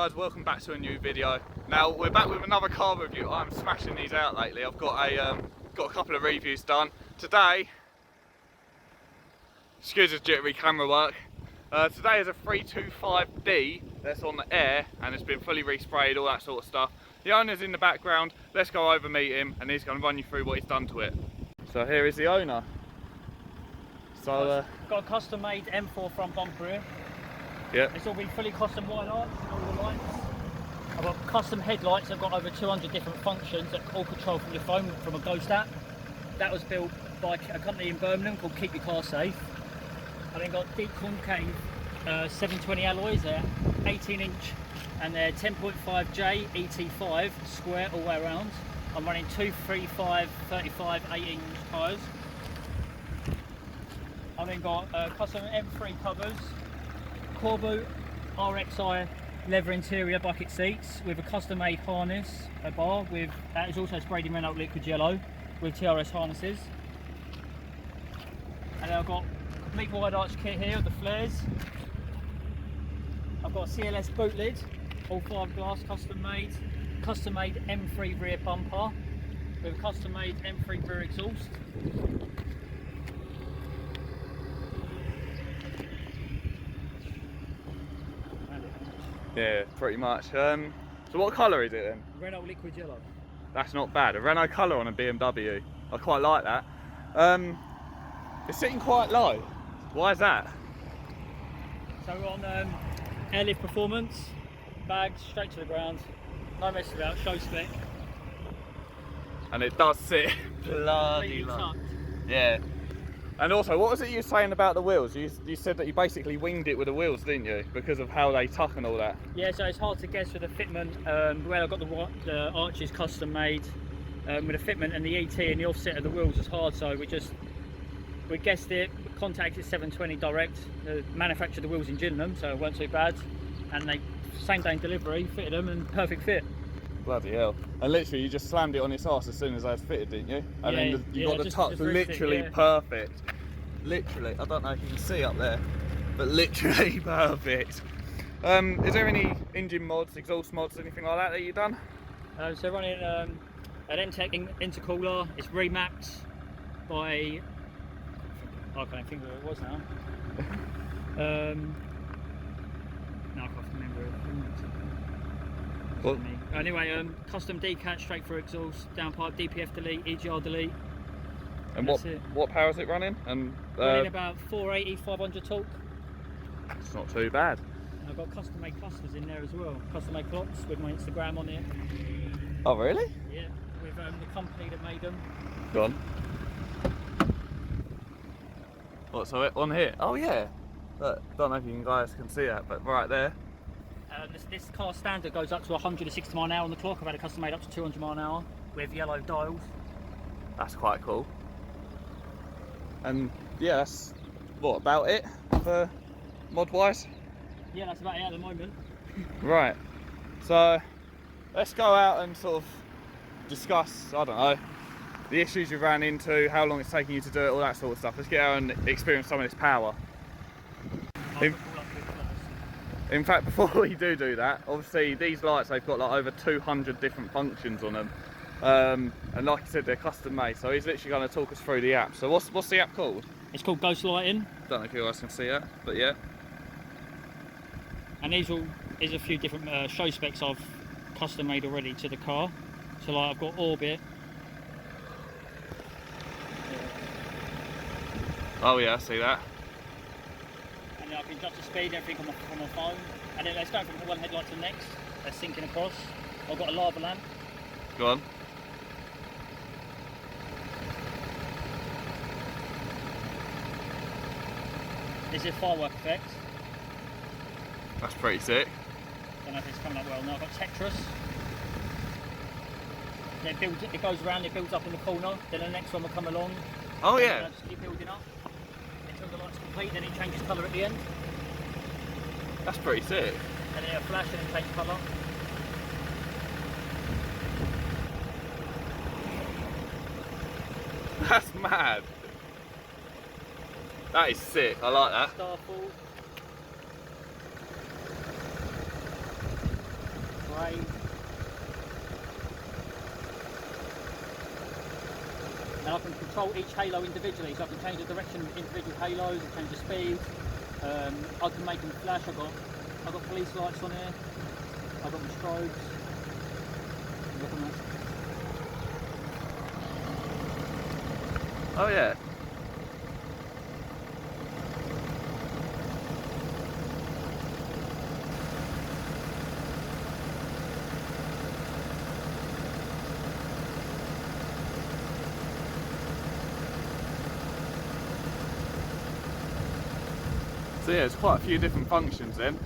guys, welcome back to a new video. Now we're back with another car review. I'm smashing these out lately. I've got a couple of reviews done today. Excuse the jittery camera work. Today is a 325D that's on the air and it's been fully resprayed, all that sort of stuff. The owner's in the background. Let's go over meet him and he's going to run you through what he's done to it. So here is the owner. So got a custom made M4 front bumper here. Yeah. It's all been fully custom wide arch, all the lights. I've got custom headlights. I've got over 200 different functions that all control from your phone from a Ghost app. That was built by a company in Birmingham called Keep Your Car Safe. I've then got deep concave 720 alloys. They're 18 inch and they're 10.5J ET5 square all the way around. I'm running 235 35 8-inch tyres. I've then got custom M3 covers, Corbu RXI leather interior bucket seats with a custom made harness, a bar with that is also sprayed in Renault liquid yellow with TRS harnesses. And then I've got a complete wide arch kit here with the flares. I've got a CLS boot lid, all 5 glass, custom made M3 rear bumper with a custom made M3 rear exhaust. yeah, pretty much. So what colour is it then? Renault liquid yellow. That's not bad. A Renault colour on a BMW. I quite like that. It's sitting quite low. Why is that? So we're on airlift performance, bags straight to the ground, no messing about, show spec. And it does sit bloody low. Yeah. And also, what was it you were saying about the wheels? You said that you basically winged it with the wheels, didn't you? Because of how they tuck and all that. Yeah, so it's hard to guess with the fitment. Where I got the arches custom made with the fitment and the ET and the offset of the wheels was hard. So we guessed it. Contacted 720 direct. The manufactured the wheels in Gillingham, so it weren't too bad. And they same day delivery fitted them and perfect fit. Bloody hell. And literally you just slammed it on its arse as soon as I had fitted, didn't you? And yeah, then you got the tuck literally perfect. Literally, I don't know if you can see up there, but literally perfect. Is there any engine mods, exhaust mods, anything like that you've done? So running an M-Tech intercooler. It's remapped by, I can't think of who it was now. No, I can't remember it. What? Anyway, custom decat straight for exhaust, downpipe, DPF delete, EGR delete. And what power is it running? And running about 480, 500 torque. It's not too bad. And I've got custom made clusters in there as well. Custom made clocks with my Instagram on it. Oh really? Yeah, with the company that made them. Go on. What, so it on here? Oh yeah. Look, don't know if you guys can see that, but right there. This car standard goes up to 160 miles an hour on the clock. I've had it custom made up to 200 miles an hour with yellow dials. That's quite cool. And yeah, that's what about it for mod wise? Yeah, that's about it at the moment. Right. So let's go out and sort of discuss, I don't know, the issues you ran into, how long it's taking you to do it, all that sort of stuff. Let's get out and experience some of this power. In fact, before we do that, obviously these lights, they've got like over 200 different functions on them. And like I said, they're custom made, so he's literally going to talk us through the app. So what's the app called? It's called Ghost Lighting. Don't know if you guys can see that, but yeah. And here's a few different show specs I've custom made already to the car. So like I've got orbit. Oh yeah, I see that. And then I can adjust the speed, everything on my phone. And then let's go from one headlight to the next. They're syncing across. I've got a lava lamp. Go on. This is a firework effect. That's pretty sick. Don't know if it's coming up well now. I've got Tetris. Then it goes around, it builds up in the corner. Then the next one will come along. Oh yeah. Just keep building up until the light's complete. Then it changes colour at the end. That's pretty sick. And then it'll flash and then change colour. That's mad. That is sick. I like that. Starfall. grey. And I can control each halo individually, so I can change the direction of individual halos, and change the speed. I can make them flash. I've got police lights on here. I've got my strobes. Look on that. Oh yeah. So yeah, it's quite a few different functions then.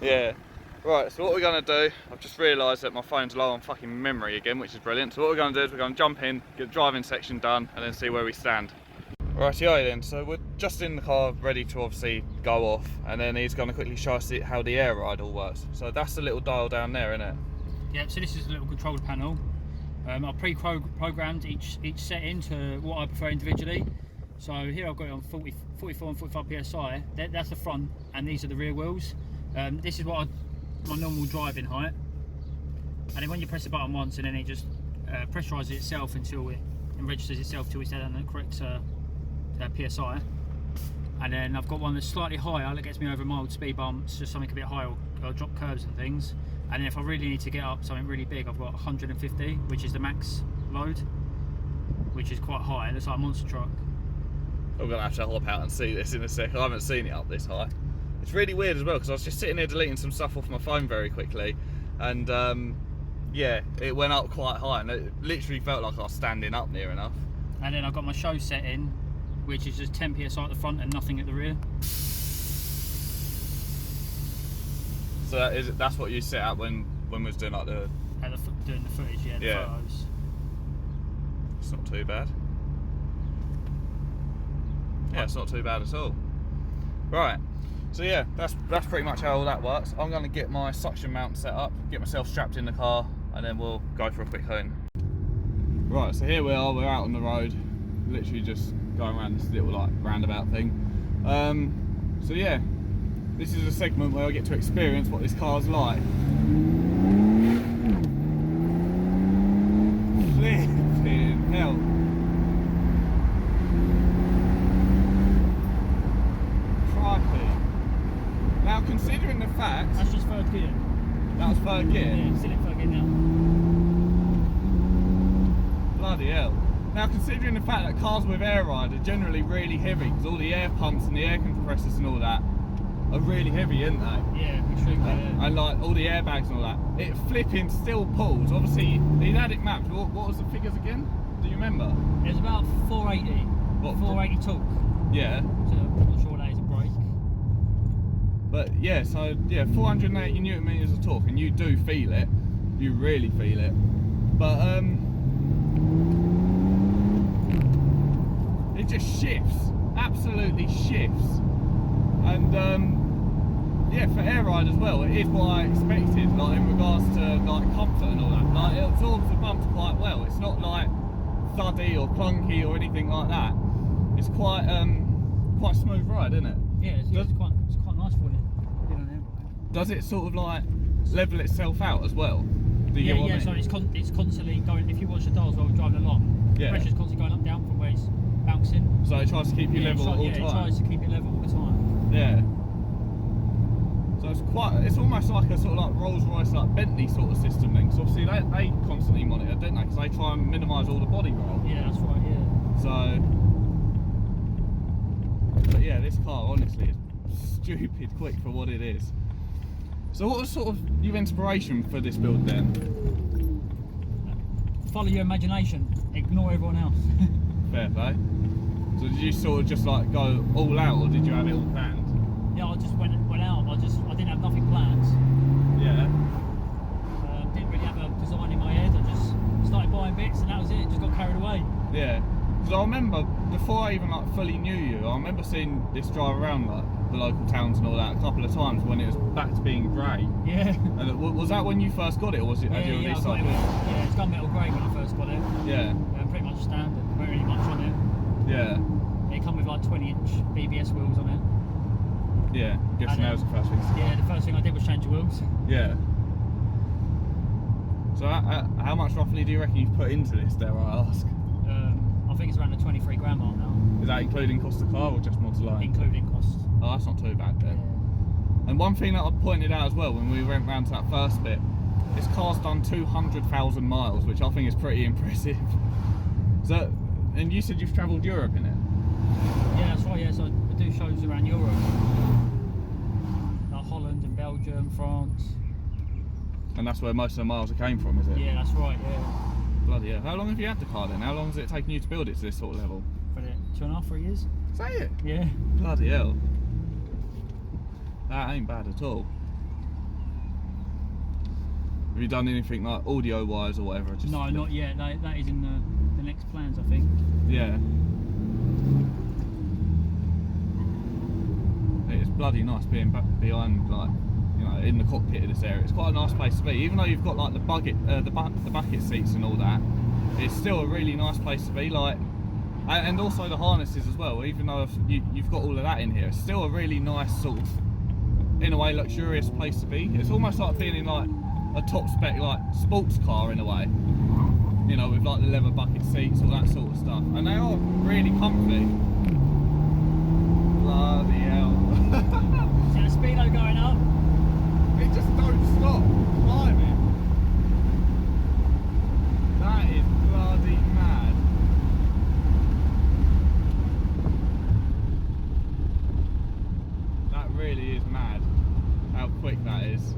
Yeah. Right, so what we're going to do, I've just realised that my phone's low on fucking memory again, which is brilliant. So what we're going to do is we're going to jump in, get the driving section done, and then see where we stand. Rightio then, so we're just in the car, ready to obviously go off, and then he's going to quickly show us how the air ride all works. So that's the little dial down there, isn't it? Yeah, so this is a little control panel. I've pre-programmed each setting to what I prefer individually. So here I've got it on 44 and 45 psi. That's the front, and these are the rear wheels. This is my normal driving height. And then when you press the button once, and then it just pressurises itself until it registers itself till it's at the correct psi. And then I've got one that's slightly higher that gets me over mild speed bumps, just something a bit higher, or drop curves and things. And then if I really need to get up something really big, I've got 150, which is the max load, which is quite high. It looks like a monster truck. I'm going to have to hop out and see this in a sec. I haven't seen it up this high. It's really weird as well, because I was just sitting here deleting some stuff off my phone very quickly, and yeah, it went up quite high, and it literally felt like I was standing up near enough. And then I've got my show setting, which is just 10 psi at the front and nothing at the rear. So that's what you set up when we was doing like doing the footage, yeah, the photos. It's not too bad. Yeah, it's not too bad at all. Right, so yeah, that's pretty much how all that works. I'm going to get my suction mount set up, get myself strapped in the car, and then we'll go for a quick hoon. Right, so here we are, we're out on the road, literally just going around this little like roundabout thing. So yeah, this is a segment where I get to experience what this car's like. Flipping hell. Now, considering the fact... That's just third gear. That was third gear? Yeah, still in third gear now. Bloody hell. Now, considering the fact that cars with air ride are generally really heavy, because all the air pumps and the air compressors and all that are really heavy, aren't they? Yeah, extremely, yeah. And like all the airbags and all that, it flipping still pulls. Obviously, he had it mapped. What was the figures again? Do you remember? It was about 480. What? 480 torque. Yeah. So I'm not sure what that is a brake. But yeah, so yeah, 480 newton meters of torque, and you do feel it. You really feel it. But it just shifts, absolutely shifts. And yeah, for air ride as well, it is what I expected. Like in regards to like comfort and all that. Like it absorbs the bumps quite well. It's not like thuddy or clunky or anything like that. It's quite quite smooth ride, isn't it? Yeah, it's quite nice for it. Does it sort of like level itself out as well? Do you yeah, yeah. So it's constantly going. If you watch the dials while we're driving along, the pressure's constantly going up down from where it's bouncing. So it tries to keep you level all the time. Yeah, it tries to keep it level all the time. Yeah. So it's almost like a sort of like Rolls Royce, like Bentley sort of system then. Because obviously they constantly monitor, don't they? Because they try and minimise all the body roll. Yeah, that's right. Yeah. So, but yeah, this car honestly is stupid quick for what it is. So what was sort of your inspiration for this build then? Follow your imagination, ignore everyone else. Fair play. So did you sort of just like go all out, or did you have it all planned? Yeah, I just went out. I didn't have nothing planned. Yeah. Didn't really have a design in my head. I just started buying bits, and that was it. Just got carried away. Yeah. Because I remember before I even like fully knew you, I remember seeing this drive around like the local towns and all that a couple of times when it was back to being grey. Yeah. And was that when you first got it, or was it? Yeah, yeah, it's gunmetal grey when I first got it. Yeah. Pretty much standard. Not really much on it. Yeah. They come with like 20-inch BBS wheels on it. Yeah, guessing that was the first thing. Yeah, the first thing I did was change the wheels. Yeah. So how much roughly do you reckon you've put into this, dare I ask? I think it's around the 23 grand mark now. Is that including cost of car or just mod to line? Including costs. Oh, that's not too bad then. Yeah. And one thing that I pointed out as well when we went round to that first bit, this car's done 200,000 miles, which I think is pretty impressive. So, and you said you've travelled Europe in it? Yeah, that's right, yeah, so I do shows around Europe. Like Holland and Belgium, France. And that's where most of the miles came from, is it? Yeah, that's right, yeah. Bloody hell. How long have you had the car then? How long has it taken you to build it to this sort of level? For 2.5, 3 years. Say it? Yeah. Bloody hell. That ain't bad at all. Have you done anything like audio wise or whatever? Just No, not yet. That is in the next plans, I think. Yeah. It's bloody nice being back behind, like, you know, in the cockpit of this area. It's quite a nice place to be. Even though you've got like the bucket seats and all that, it's still a really nice place to be. Like, and also the harnesses as well. Even though you've got all of that in here, it's still a really nice sort of, in a way, luxurious place to be. It's almost like being in like a top spec like sports car in a way, you know, with like the leather bucket seats, all that sort of stuff, and they are really comfy. Bloody hell. See the speedo going up? It just don't stop climbing. That is bloody mad. That really is mad how quick that is.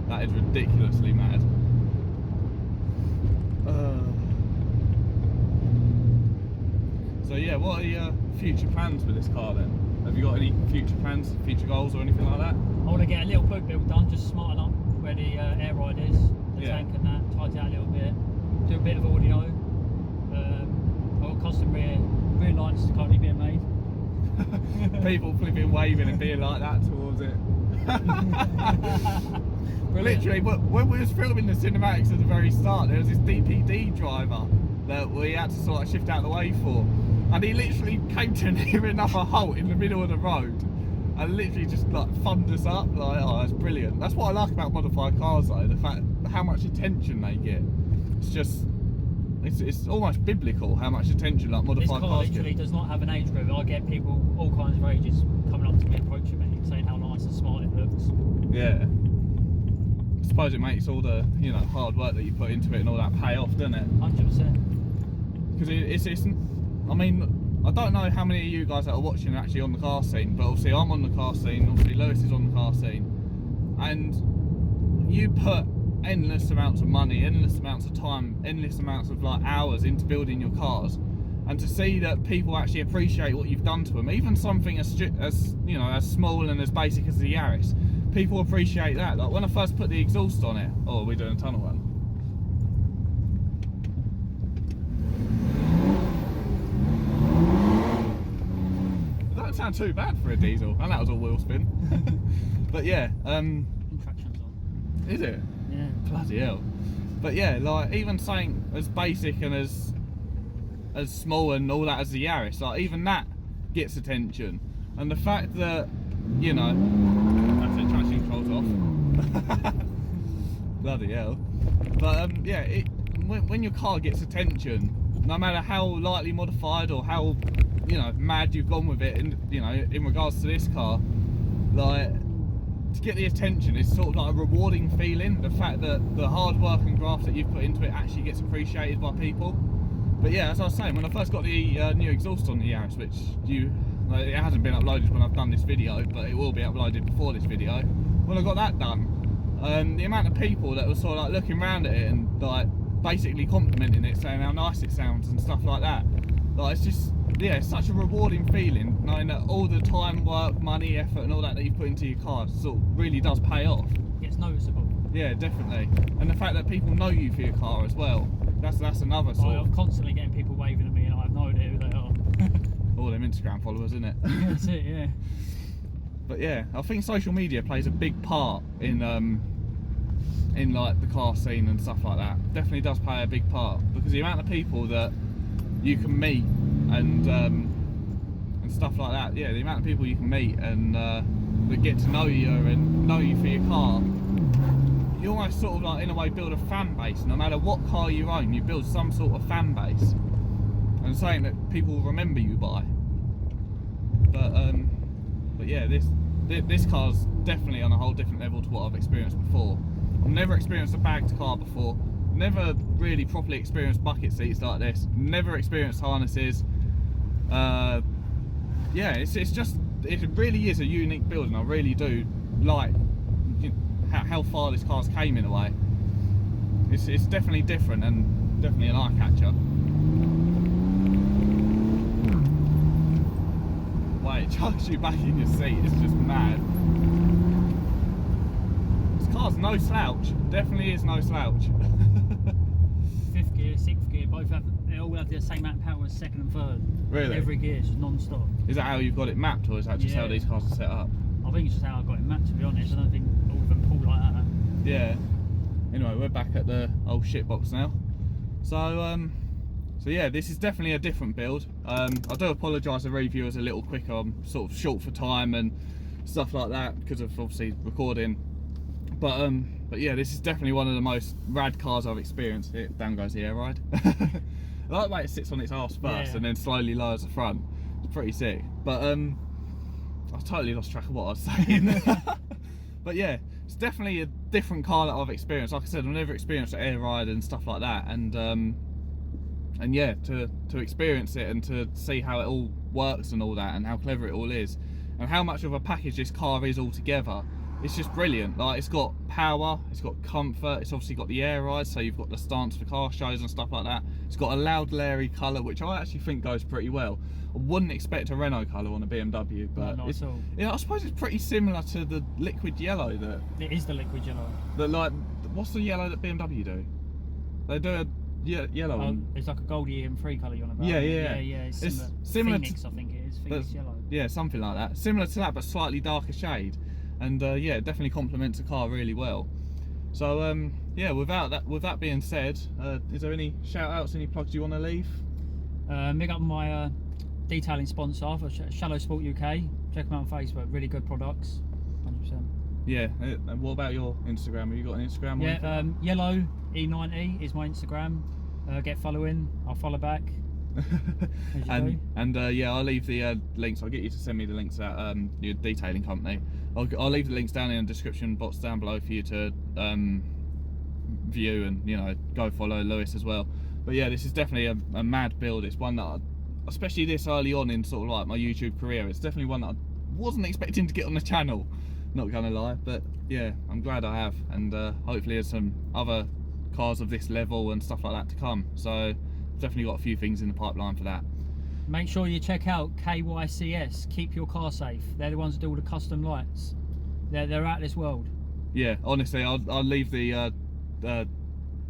That is ridiculously mad. So yeah, what are your future plans with this car then? Have you got any future plans, future goals or anything like that? I want to get a little boot build done, just smarten up where the air ride is, the tank and that, tidy out a little bit, do a bit of audio. I've got custom rear lights currently being made. People flipping, waving and being like that towards it. Literally, when we was filming the cinematics at the very start, there was this DPD driver that we had to sort of shift out of the way for, and he literally came to near enough a halt in the middle of the road and literally just like thumbed us up. Like, oh, that's brilliant. That's what I like about modified cars though, the fact how much attention they get. It's just, it's almost biblical how much attention like modified cars get. This car literally does not have an age group. I get people all kinds of ages coming up to me, approaching me, saying how nice and smart it looks. Yeah. I suppose it makes all the, you know, hard work that you put into it and all that pay off, doesn't it? 100%. Because it's, I mean, I don't know how many of you guys that are watching are actually on the car scene, but obviously I'm on the car scene, obviously Lewis is on the car scene, and you put endless amounts of money, endless amounts of time, endless amounts of like hours into building your cars, and to see that people actually appreciate what you've done to them, even something as you know, as small and as basic as the Yaris, people appreciate that. Like when I first put the exhaust on it, oh, we're doing a tunnel run. That don't sound too bad for a diesel, and that was all wheel spin. But yeah, Traction's on. is it? Yeah. Bloody hell. But yeah, like even something as basic and as small and all that as the Yaris, like even that gets attention. And the fact that, you know, that's it, traction controls off. Bloody hell. But yeah, when your car gets attention, no matter how lightly modified or how, you know, mad you've gone with it, and you know, in regards to this car, like, to get the attention is sort of like a rewarding feeling. The fact that the hard work and graft that you've put into it actually gets appreciated by people. But yeah, as I was saying, when I first got the new exhaust on the Yaris, which like, it hasn't been uploaded when I've done this video, but it will be uploaded before this video. When I got that done, the amount of people that were sort of like looking around at it and like basically complimenting it, saying how nice it sounds and stuff like that. Like, it's just, yeah, it's such a rewarding feeling knowing that all the time, work, money, effort and all that you put into your car sort of really does pay off. It's noticeable. Yeah, definitely. And the fact that people know you for your car as well, that's another sort of... I'm constantly getting people waving at me and I have no idea who they are. All them Instagram followers, isn't it? That's it, yeah. But yeah, I think social media plays a big part in like the car scene and stuff like that. Definitely does play a big part, because the amount of people that you can meet and stuff like that. Yeah, the amount of people you can meet and that get to know you and know you for your car, you almost sort of like in a way build a fan base. No matter what car you own, you build some sort of fan base and something that people remember you by. But yeah, this car's definitely on a whole different level to what I've experienced before. I've never experienced a bagged car before, never really properly experienced bucket seats like this, never experienced harnesses. Yeah, it really is a unique build, and I really do like how far this car's came in a way. It's definitely different and definitely an eye catcher. Way it chucks you back in your seat, it's just mad. This car's no slouch, definitely is no slouch. 5th gear, 6th gear, they all have the same amount of power as 2nd and 3rd. Really? Every gear is just non-stop. Is that how you've got it mapped, or is that just how these cars are set up? I think it's just how I got it mapped, to be honest. I don't think all of them pull like that. Yeah. Anyway, we're back at the old shitbox now. So yeah, this is definitely a different build. I do apologise, the review is a little quicker. I'm sort of short for time and stuff like that because of obviously recording. But yeah, this is definitely one of the most rad cars I've experienced. Down goes the air ride. I like the way it sits on its arse first and then slowly lowers the front. It's pretty sick. But I totally lost track of what I was saying. But yeah, it's definitely a different car that I've experienced. Like I said, I've never experienced an air ride and stuff like that. And yeah, to experience it and to see how it all works and all that, and how clever it all is, and how much of a package this car is altogether, it's just brilliant. Like, it's got power, it's got comfort, it's obviously got the air ride, so you've got the stance for car shows and stuff like that. It's got a loud glary colour, which I actually think goes pretty well. I wouldn't expect a Renault colour on a BMW, but no, not at all. Yeah, I suppose it's pretty similar to the liquid yellow that. It is the liquid yellow. That, like, what's the yellow that BMW do? They do a yellow one. It's like a Goldie M3 colour you're on about. Yeah. It's similar. Phoenix, to, I think it is. Phoenix yellow. Yeah, something like that. Similar to that, but slightly darker shade. And yeah, it definitely complements the car really well. So yeah, with that being said, is there any shout outs, any plugs you want to leave? Big up my detailing sponsor for Shallow Sport UK. Check them out on Facebook. Really good products. 100%. Yeah. And what about your Instagram? Have you got an Instagram? Yeah. Yellow E90 is my Instagram. Get following. I'll follow back. And yeah, I'll leave the links. I'll get you to send me the links at your detailing company. I'll leave the links down in the description box down below for you to view, and you know, go follow Lewis as well. But yeah, this is definitely a mad build. It's one that especially this early on in sort of like my YouTube career, it's definitely one that I wasn't expecting to get on the channel, not gonna lie. But yeah, I'm glad I have, and hopefully there's some other cars of this level and stuff like that to come. So definitely got a few things in the pipeline for that. Make sure you check out KYCS, Keep Your Car Safe. They're the ones that do all the custom lights. They're out of this world. Yeah, honestly, I'll leave the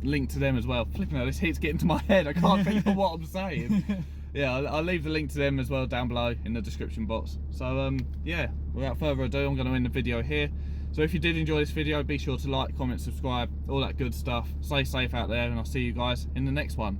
link to them as well. Flipping out, this heat's getting to my head. I can't think of what I'm saying. Yeah, I'll leave the link to them as well down below in the description box. So yeah, without further ado, I'm going to end the video here. So if you did enjoy this video, be sure to like, comment, subscribe, all that good stuff. Stay safe out there, and I'll see you guys in the next one.